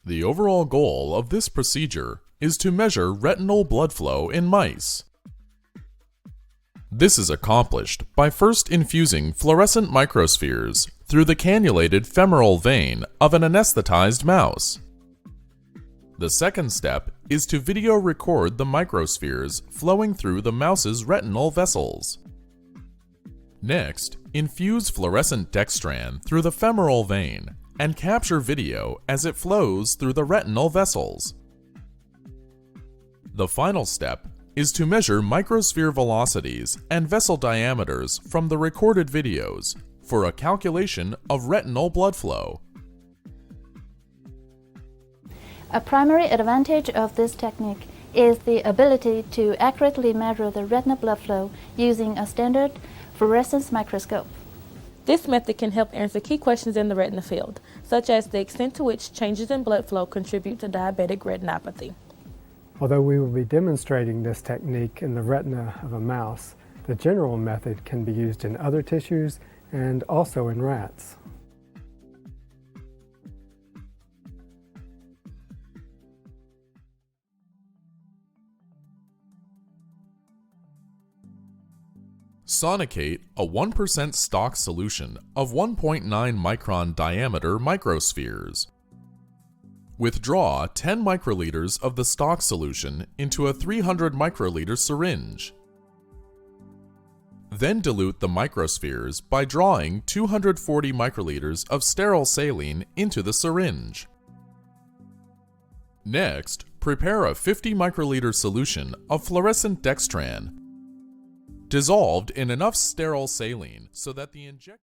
The overall goal of this procedure is to measure retinal blood flow in mice. This is accomplished by first infusing fluorescent microspheres through the cannulated femoral vein of an anesthetized mouse. The second step is to video record the microspheres flowing through the mouse's retinal vessels. Next, infuse fluorescent dextran through the femoral vein and capture video as it flows through the retinal vessels. The final step is to measure microsphere velocities and vessel diameters from the recorded videos for a calculation of retinal blood flow. A primary advantage of this technique is the ability to accurately measure the retinal blood flow using a standard fluorescence microscope. This method can help answer key questions in the retina field, such as the extent to which changes in blood flow contribute to diabetic retinopathy. Although we will be demonstrating this technique in the retina of a mouse, the general method can be used in other tissues and also in rats. Sonicate a 1% stock solution of 1.9 micron diameter microspheres. Withdraw 10 microliters of the stock solution into a 300 microliter syringe. Then dilute the microspheres by drawing 240 microliters of sterile saline into the syringe. Next, prepare a 50 microliter solution of fluorescent dextran, dissolved in enough sterile saline so that the injection